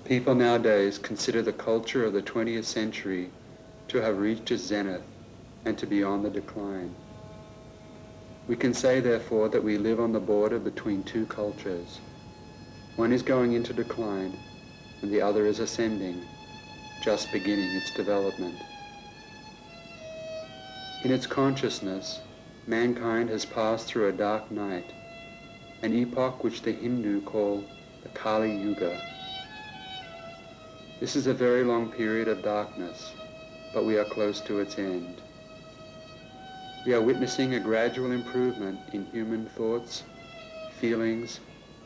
People nowadays consider the culture of the 20th century to have reached its zenith and to be on the decline. We can say, therefore, that we live on the border between two cultures. One is going into decline, and the other is ascending, just beginning its development. In its consciousness, mankind has passed through a dark night, an epoch which the Hindu call the Kali Yuga. This is a very long period of darkness, but we are close to its end. We are witnessing a gradual improvement in human thoughts, feelings,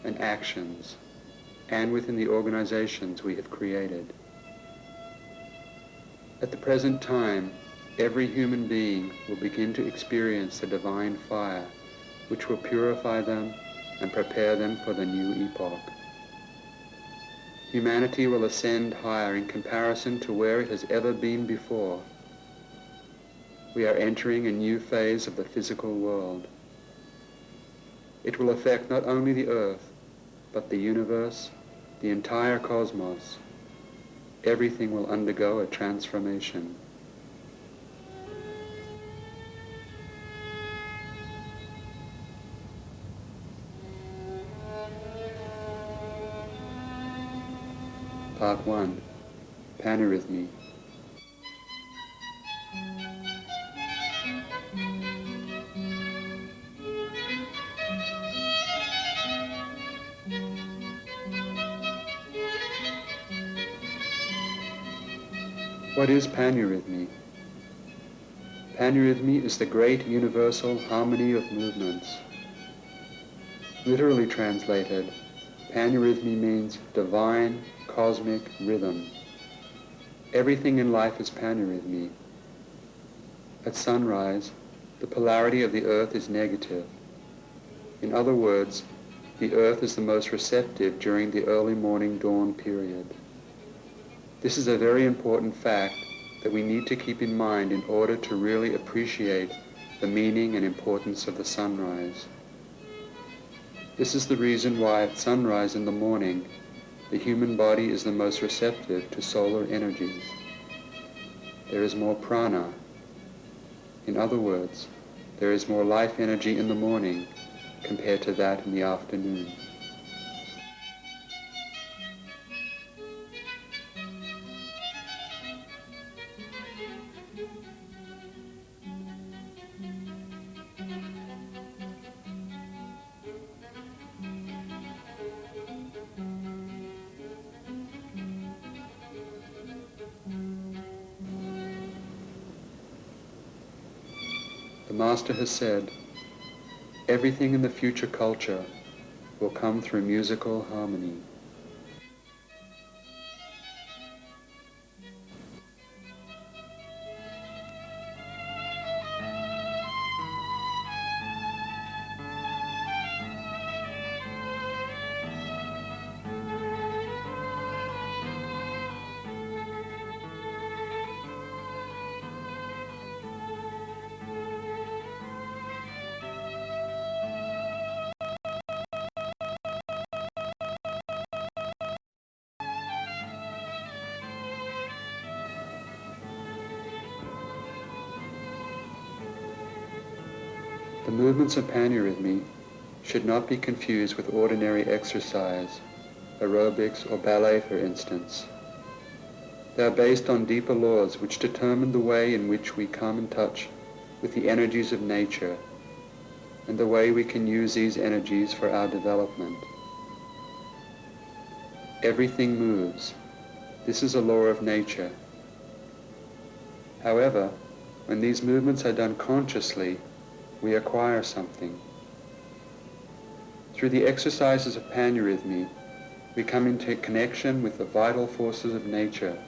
and actions, and within the organizations we have created. At the present time, every human being will begin to experience the divine fire, which will purify them and prepare them for the new epoch. Humanity will ascend higher in comparison to where it has ever been before. We are entering a new phase of the physical world. It will affect not only the earth, but the universe, the entire cosmos. Everything will undergo a transformation. Part 1. Paneurhythmy. What is paneurhythmy? Paneurhythmy is the great universal harmony of movements. Literally translated, paneurhythmy means divine, cosmic rhythm. Everything in life is paneurhythmy. At sunrise, the polarity of the earth is negative. In other words, the earth is the most receptive during the early morning dawn period. This is a very important fact that we need to keep in mind in order to really appreciate the meaning and importance of the sunrise. This is the reason why at sunrise in the morning, the human body is the most receptive to solar energies. There is more prana. In other words, there is more life energy in the morning compared to that in the afternoon. The Master has said, everything in the future culture will come through musical harmony. The movements of paneurhythmy should not be confused with ordinary exercise, aerobics or ballet for instance. They are based on deeper laws which determine the way in which we come in touch with the energies of nature and the way we can use these energies for our development. Everything moves. This is a law of nature. However, when these movements are done consciously, we acquire something. Through the exercises of paneurhythmy, we come into connection with the vital forces of nature.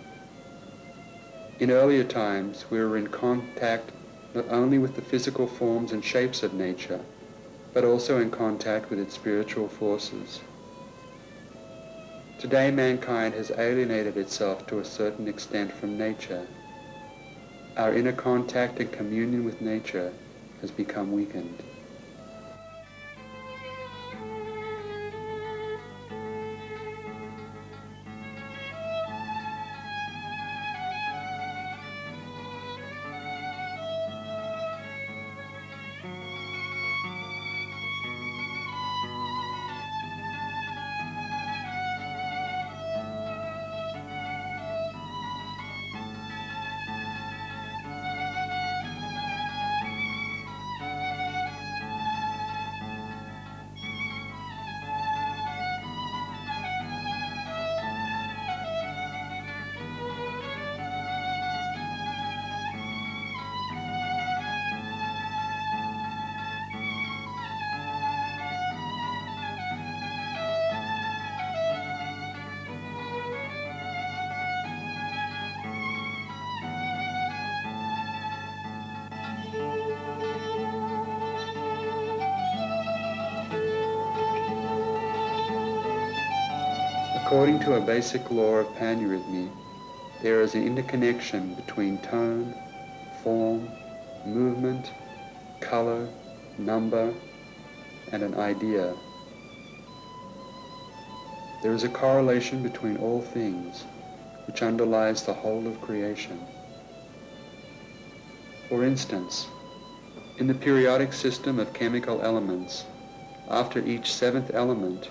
In earlier times, we were in contact not only with the physical forms and shapes of nature, but also in contact with its spiritual forces. Today, mankind has alienated itself to a certain extent from nature. Our inner contact and communion with nature has become weakened. According to a basic law of paneurhythmy, there is an interconnection between tone, form, movement, color, number, and an idea. There is a correlation between all things, which underlies the whole of creation. For instance, in the periodic system of chemical elements, after each seventh element,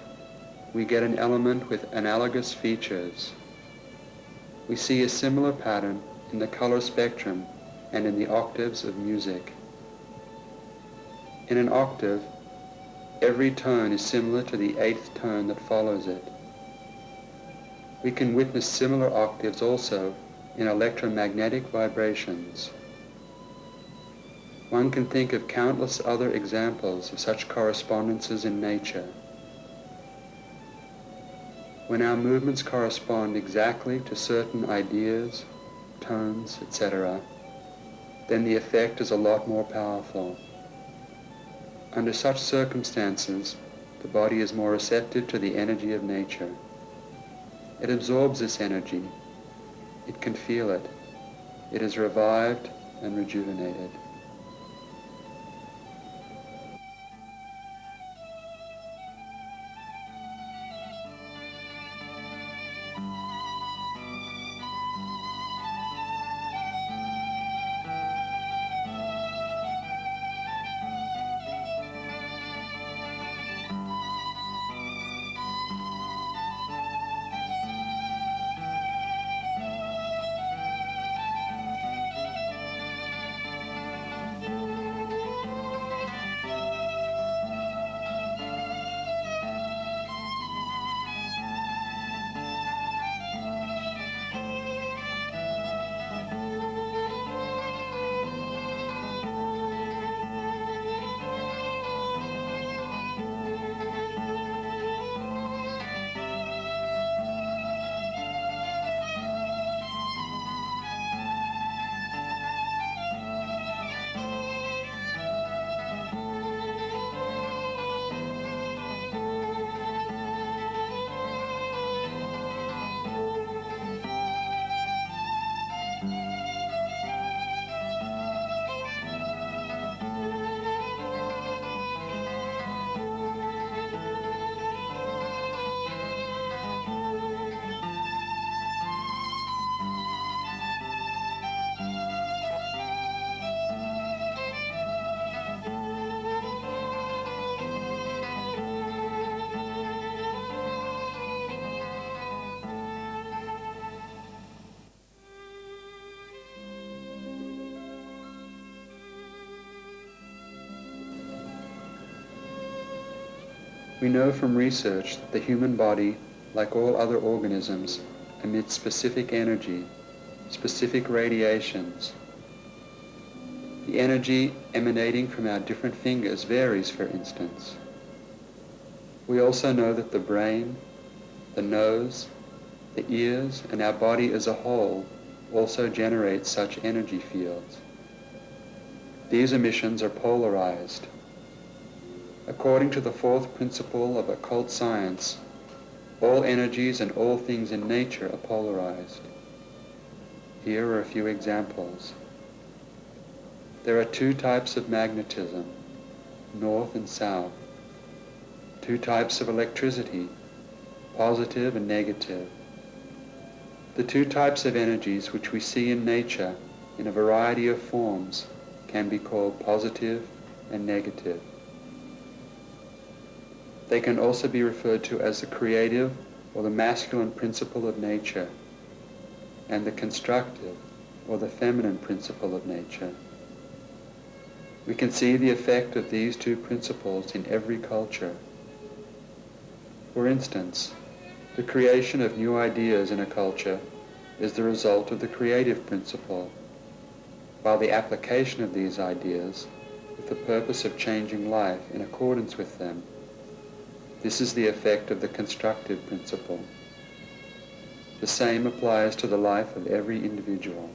we get an element with analogous features. We see a similar pattern in the color spectrum and in the octaves of music. In an octave, every tone is similar to the eighth tone that follows it. We can witness similar octaves also in electromagnetic vibrations. One can think of countless other examples of such correspondences in nature. When our movements correspond exactly to certain ideas, tones, etc., then the effect is a lot more powerful. Under such circumstances, the body is more receptive to the energy of nature. It absorbs this energy. It can feel it. It is revived and rejuvenated. We know from research that the human body, like all other organisms, emits specific energy, specific radiations. The energy emanating from our different fingers varies, for instance. We also know that the brain, the nose, the ears, and our body as a whole also generate such energy fields. These emissions are polarized. According to the fourth principle of occult science, all energies and all things in nature are polarized. Here are a few examples. There are two types of magnetism, north and south. Two types of electricity, positive and negative. The two types of energies which we see in nature in a variety of forms can be called positive and negative. They can also be referred to as the creative or the masculine principle of nature, and the constructive or the feminine principle of nature. We can see the effect of these two principles in every culture. For instance, the creation of new ideas in a culture is the result of the creative principle, while the application of these ideas with the purpose of changing life in accordance with them, this is the effect of the constructive principle. The same applies to the life of every individual.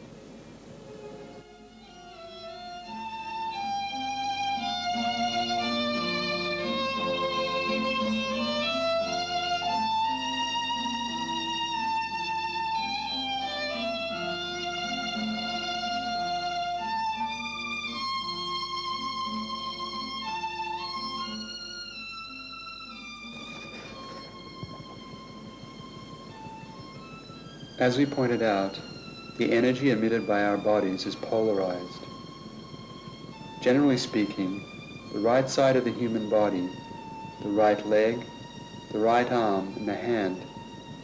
As we pointed out, the energy emitted by our bodies is polarized. Generally speaking, the right side of the human body, the right leg, the right arm, and the hand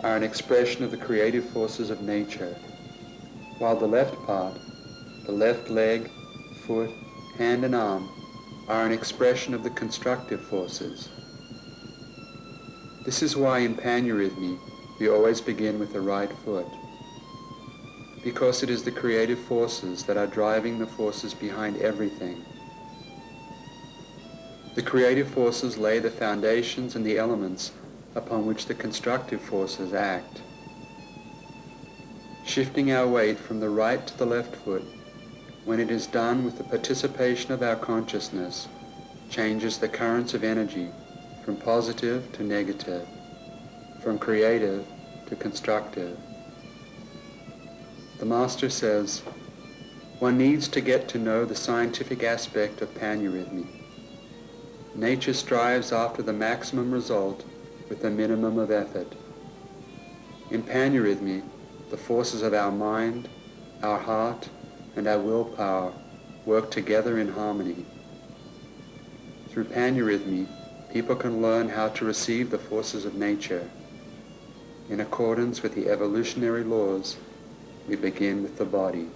are an expression of the creative forces of nature, while the left part, the left leg, foot, hand, and arm are an expression of the constructive forces. This is why in Paneurhythmy we always begin with the right foot, because it is the creative forces that are driving the forces behind everything. The creative forces lay the foundations and the elements upon which the constructive forces act. Shifting our weight from the right to the left foot, when it is done with the participation of our consciousness, changes the currents of energy from positive to negative, from creative to constructive. The Master says, one needs to get to know the scientific aspect of Paneurhythmy. Nature strives after the maximum result with the minimum of effort. In Paneurhythmy, the forces of our mind, our heart, and our willpower work together in harmony. Through Paneurhythmy, people can learn how to receive the forces of nature. In accordance with the evolutionary laws, we begin with the body.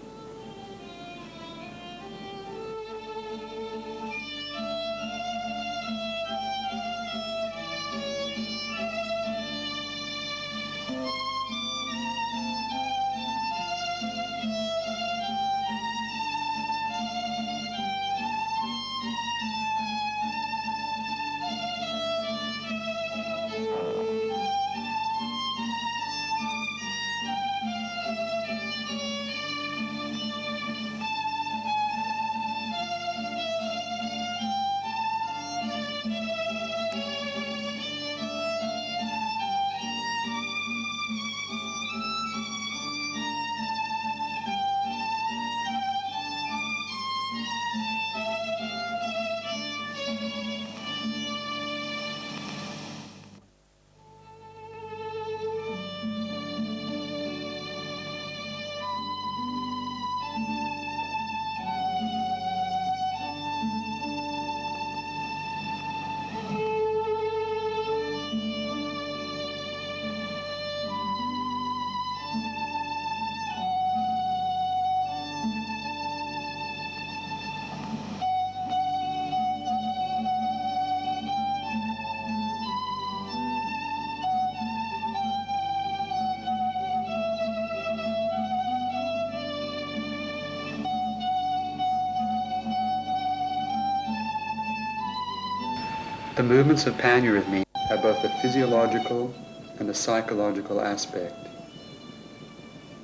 The movements of Paneurhythmy have both a physiological and a psychological aspect.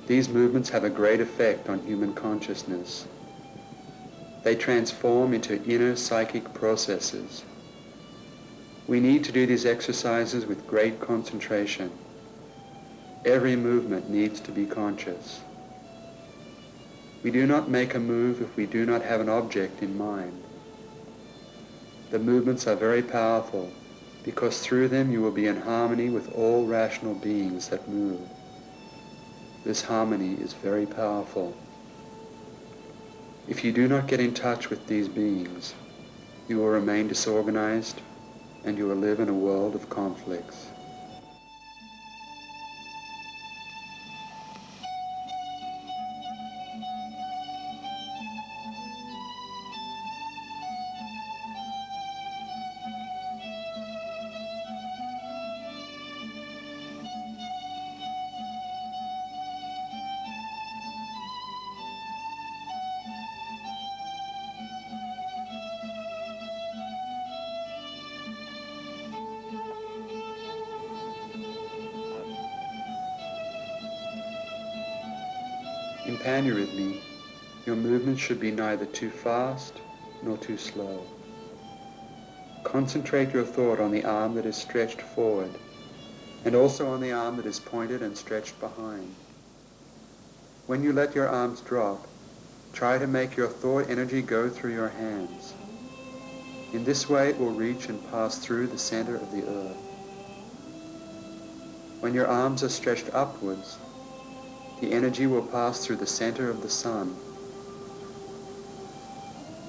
These movements have a great effect on human consciousness. They transform into inner psychic processes. We need to do these exercises with great concentration. Every movement needs to be conscious. We do not make a move if we do not have an object in mind. The movements are very powerful because through them you will be in harmony with all rational beings that move. This harmony is very powerful. If you do not get in touch with these beings, you will remain disorganized and you will live in a world of conflicts. In Paneurhythmy, your movements should be neither too fast nor too slow. Concentrate your thought on the arm that is stretched forward and also on the arm that is pointed and stretched behind. When you let your arms drop, try to make your thought energy go through your hands. In this way it will reach and pass through the center of the earth. When your arms are stretched upwards, the energy will pass through the center of the sun.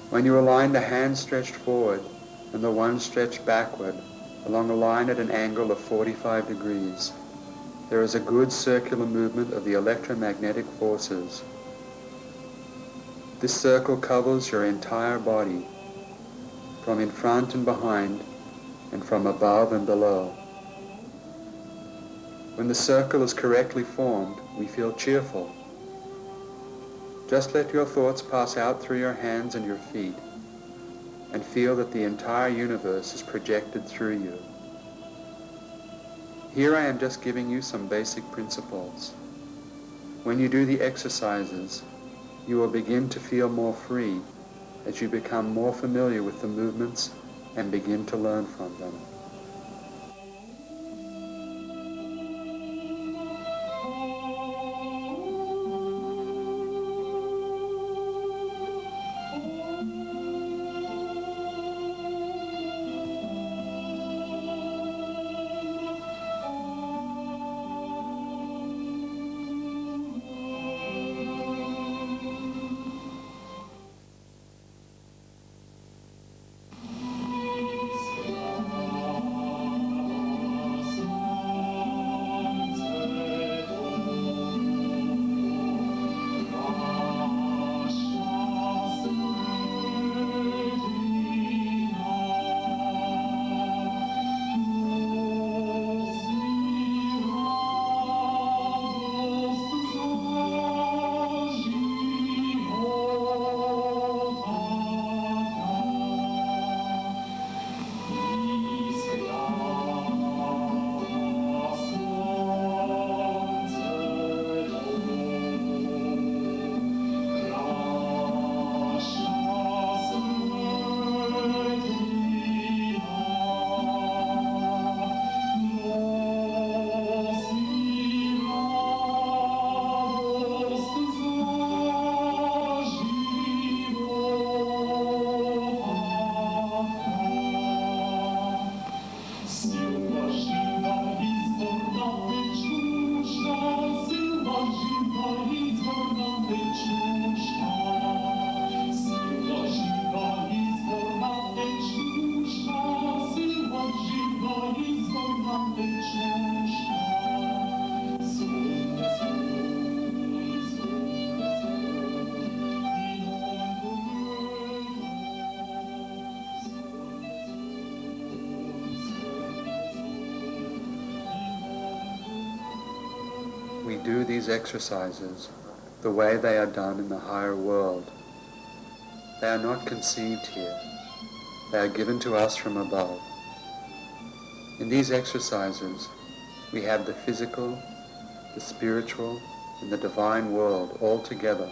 When you align the hand stretched forward and the one stretched backward along a line at an angle of 45 degrees, there is a good circular movement of the electromagnetic forces. This circle covers your entire body, from in front and behind, and from above and below. When the circle is correctly formed, we feel cheerful. Just let your thoughts pass out through your hands and your feet, and feel that the entire universe is projected through you. Here I am just giving you some basic principles. When you do the exercises, you will begin to feel more free as you become more familiar with the movements and begin to learn from them. We do these exercises the way they are done in the higher world. They are not conceived here. They are given to us from above. In these exercises, we have the physical, the spiritual, and the divine world all together.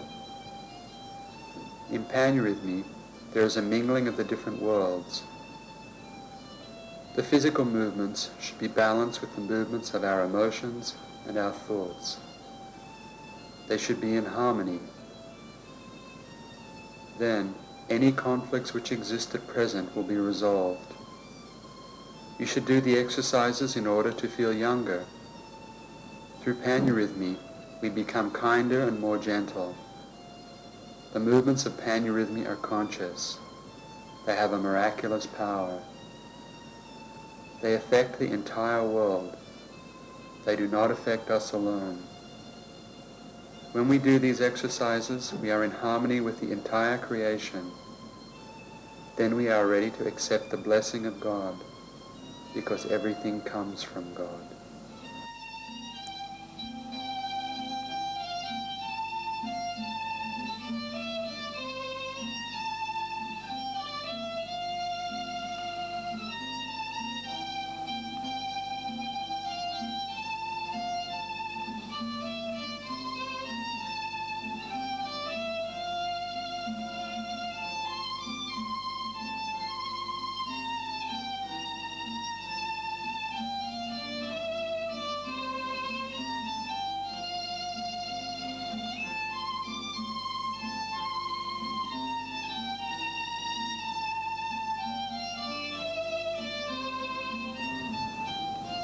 In Paneurhythmy, there is a mingling of the different worlds. The physical movements should be balanced with the movements of our emotions and our thoughts. They should be in harmony. Then, any conflicts which exist at present will be resolved. You should do the exercises in order to feel younger. Through Paneurhythmy, we become kinder and more gentle. The movements of Paneurhythmy are conscious. They have a miraculous power. They affect the entire world. They do not affect us alone. When we do these exercises, we are in harmony with the entire creation. Then we are ready to accept the blessing of God, because everything comes from God.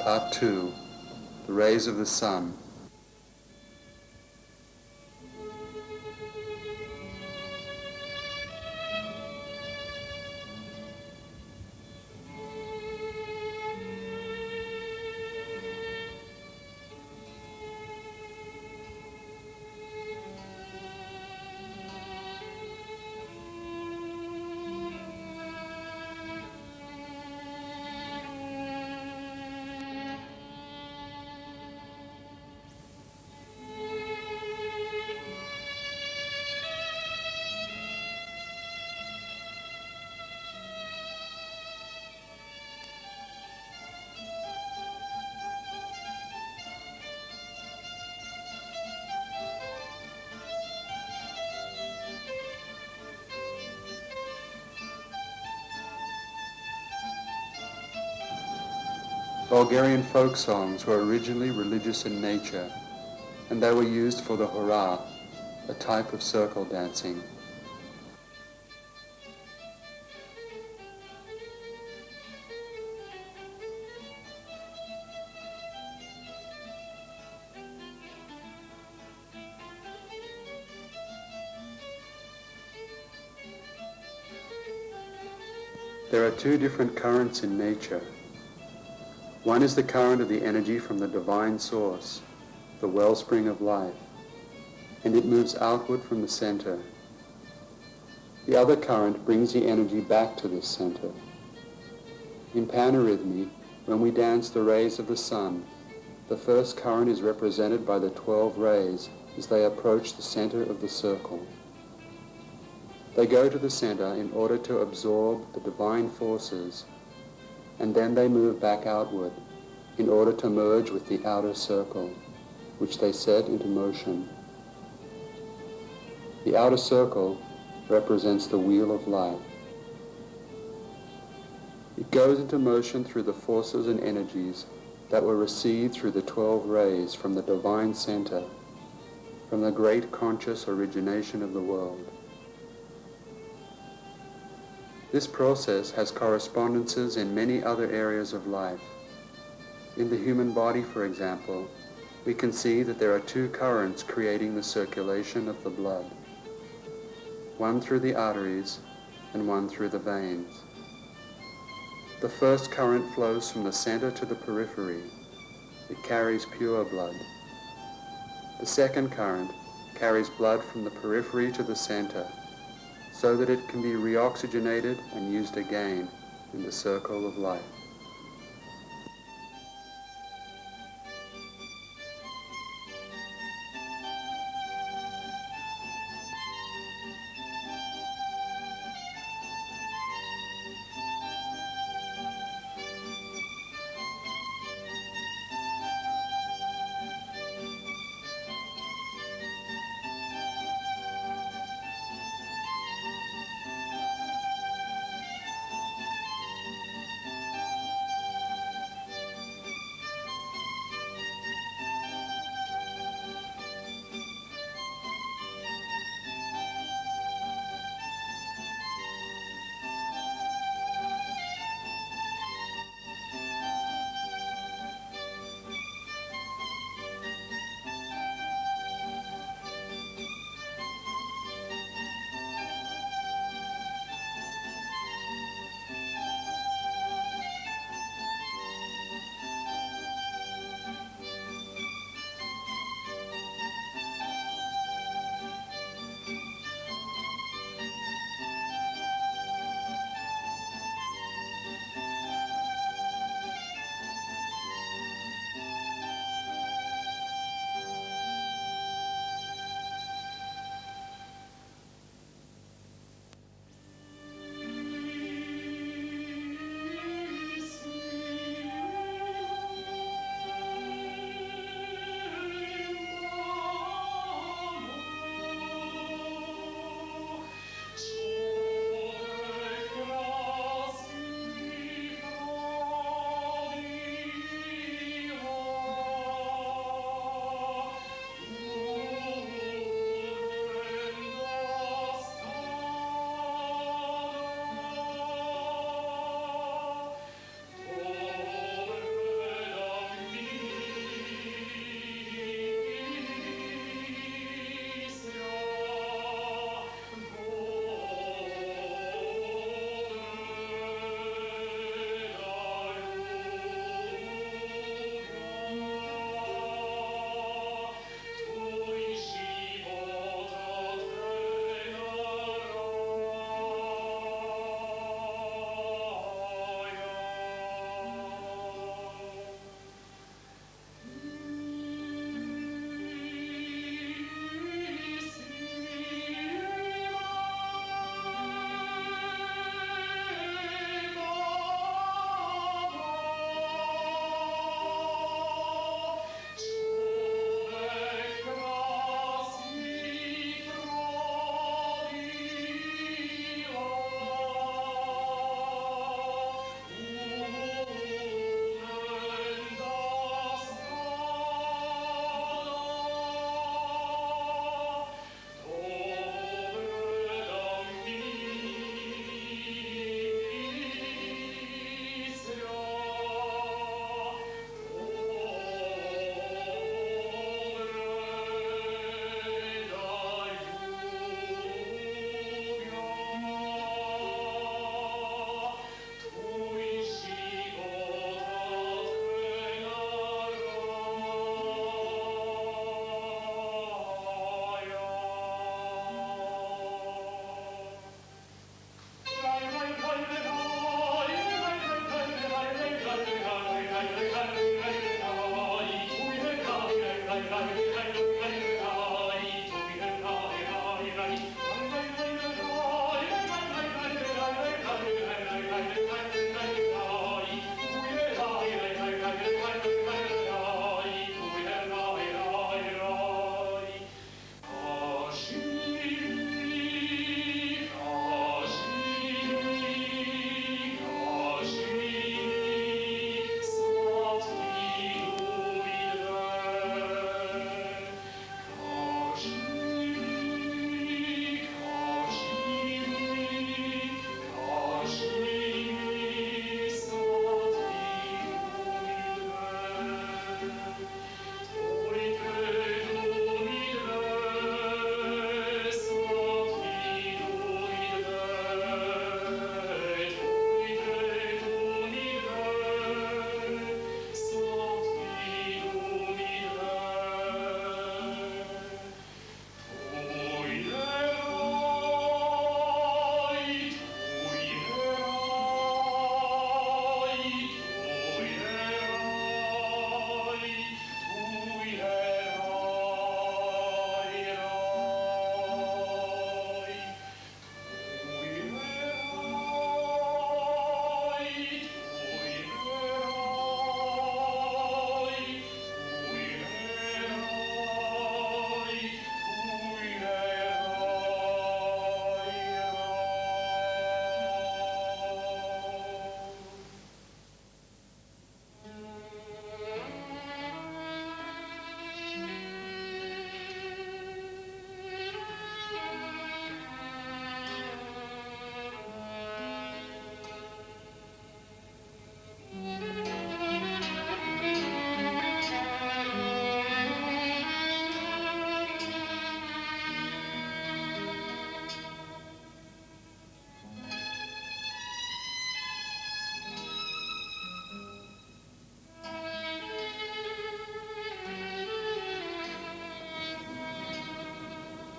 Part 2. The Rays of the Sun. Bulgarian folk songs were originally religious in nature, and they were used for the hurrah, a type of circle dancing. There are two different currents in nature. One is the current of the energy from the divine source, the wellspring of life, and it moves outward from the center. The other current brings the energy back to this center. In Paneurhythmy, when we dance the rays of the sun, the first current is represented by the 12 rays as they approach the center of the circle. They go to the center in order to absorb the divine forces, and then they move back outward in order to merge with the outer circle, which they set into motion. The outer circle represents the wheel of life. It goes into motion through the forces and energies that were received through the 12 rays from the divine center, from the great conscious origination of the world. This process has correspondences in many other areas of life. In the human body, for example, we can see that there are two currents creating the circulation of the blood, one through the arteries and one through the veins. The first current flows from the center to the periphery. It carries pure blood. The second current carries blood from the periphery to the center, so that it can be reoxygenated and used again in the circle of life.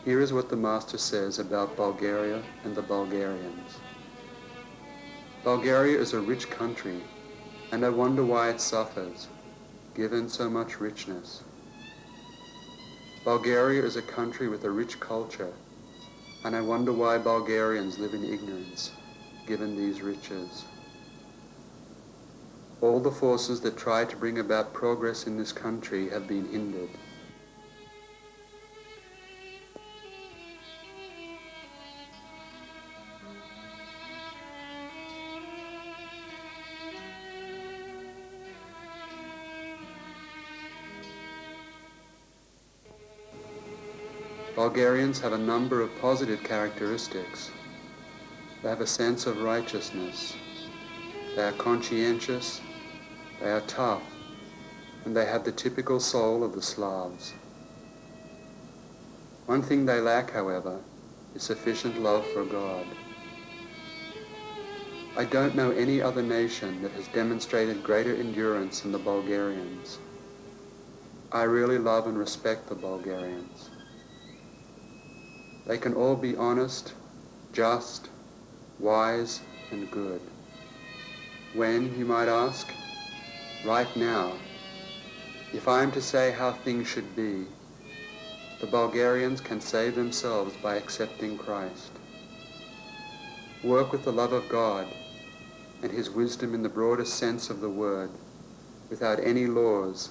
Here is what the Master says about Bulgaria and the Bulgarians. Bulgaria is a rich country, and I wonder why it suffers, given so much richness. Bulgaria is a country with a rich culture, and I wonder why Bulgarians live in ignorance, given these riches. All the forces that try to bring about progress in this country have been hindered. Bulgarians have a number of positive characteristics. They have a sense of righteousness. They are conscientious. They are tough. And they have the typical soul of the Slavs. One thing they lack, however, is sufficient love for God. I don't know any other nation that has demonstrated greater endurance than the Bulgarians. I really love and respect the Bulgarians. They can all be honest, just, wise, and good. When, you might ask? Right now. If I am to say how things should be, the Bulgarians can save themselves by accepting Christ. Work with the love of God and His wisdom in the broadest sense of the word, without any laws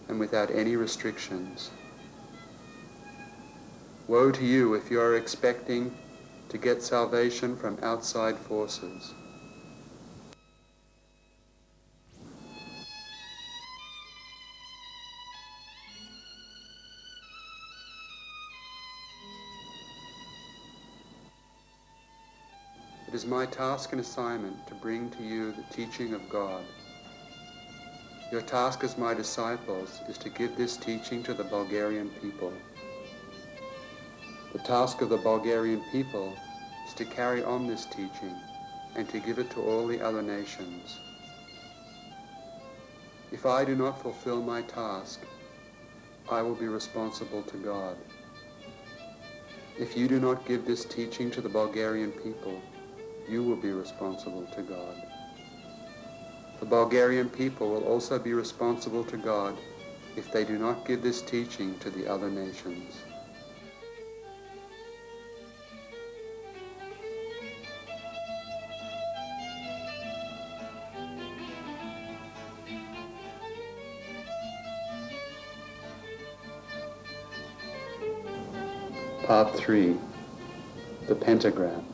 and without any restrictions. Woe to you if you are expecting to get salvation from outside forces. It is my task and assignment to bring to you the teaching of God. Your task as my disciples is to give this teaching to the Bulgarian people. The task of the Bulgarian people is to carry on this teaching and to give it to all the other nations. If I do not fulfill my task, I will be responsible to God. If you do not give this teaching to the Bulgarian people, you will be responsible to God. The Bulgarian people will also be responsible to God if they do not give this teaching to the other nations. Part 3. The Pentagram.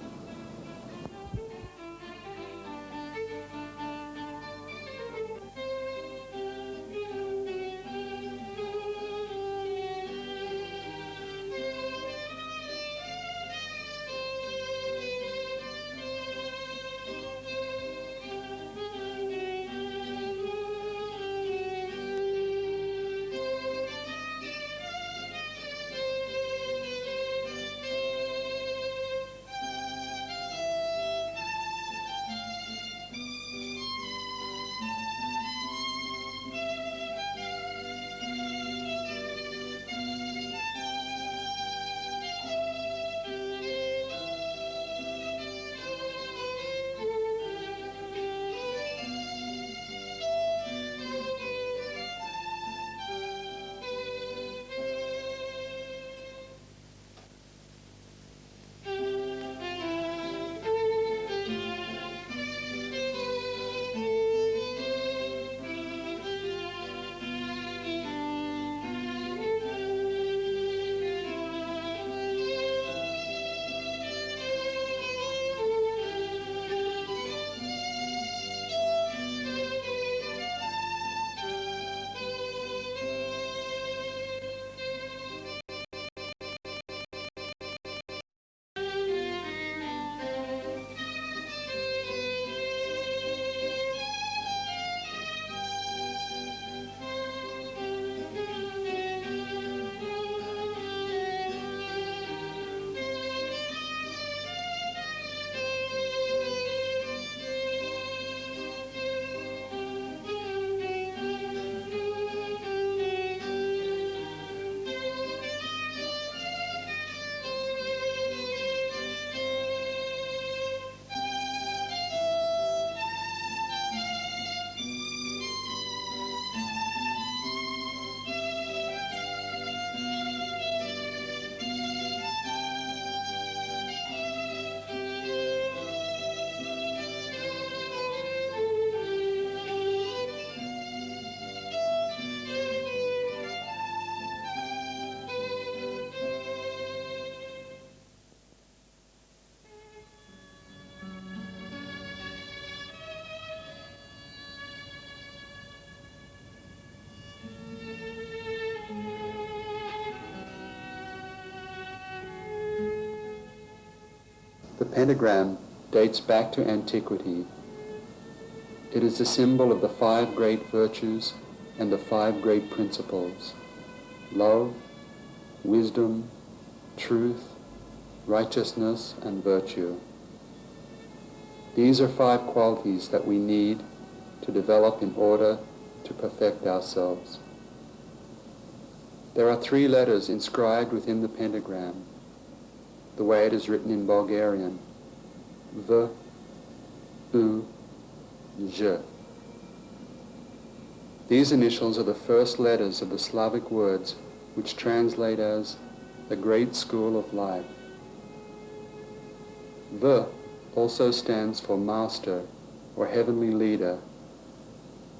The pentagram dates back to antiquity. It is the symbol of the 5 great virtues and the 5 great principles: love, wisdom, truth, righteousness, and virtue. These are 5 qualities that we need to develop in order to perfect ourselves. There are 3 letters inscribed within the pentagram, the way it is written in Bulgarian: V, U, J. These initials are the first letters of the Slavic words which translate as the great school of life. V also stands for master or heavenly leader.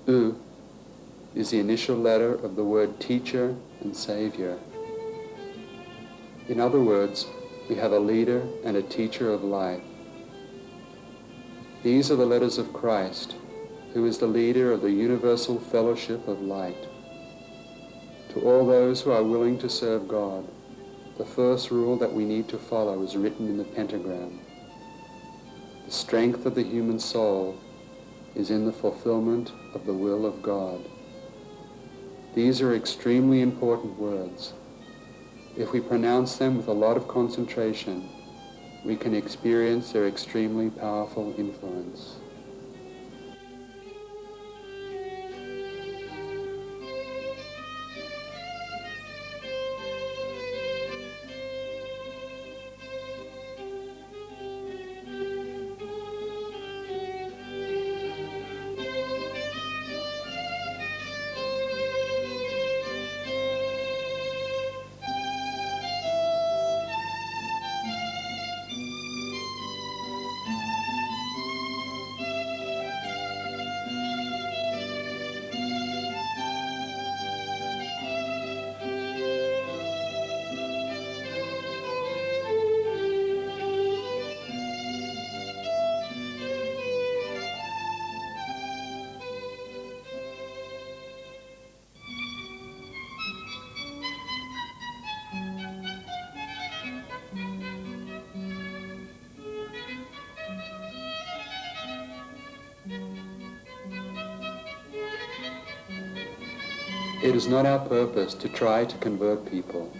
U is the initial letter of the word teacher and savior. In other words, we have a leader and a teacher of life. These are the letters of Christ, who is the leader of the universal fellowship of light. To all those who are willing to serve God, the first rule that we need to follow is written in the pentagram. The strength of the human soul is in the fulfillment of the will of God. These are extremely important words. If we pronounce them with a lot of concentration, we can experience their extremely powerful influence. It is not our purpose to try to convert people.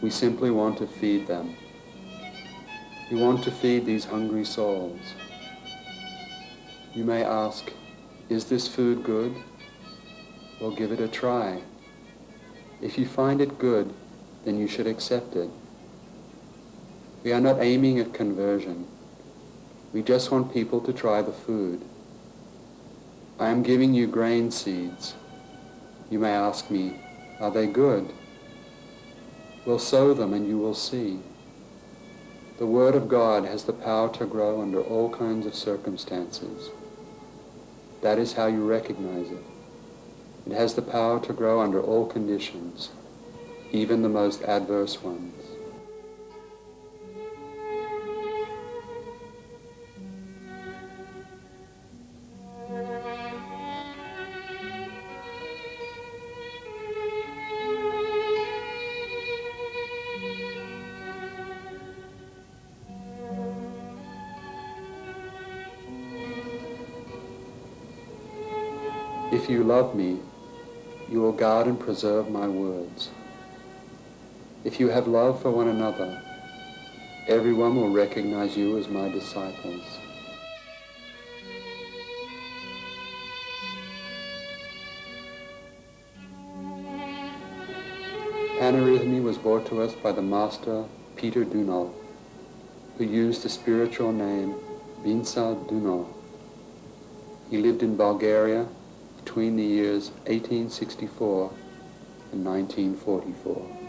We simply want to feed them. We want to feed these hungry souls. You may ask, is this food good? Well, give it a try. If you find it good, then you should accept it. We are not aiming at conversion. We just want people to try the food. I am giving you grain seeds. You may ask me, are they good? Well, sow them and you will see. The Word of God has the power to grow under all kinds of circumstances. That is how you recognize it. It has the power to grow under all conditions, even the most adverse ones. If you love me, you will guard and preserve my words. If you have love for one another, everyone will recognize you as my disciples. Paneurhythmy was brought to us by the master Peter Dunal, who used the spiritual name Vinca Dunal. He lived in Bulgaria between the years 1864 and 1944.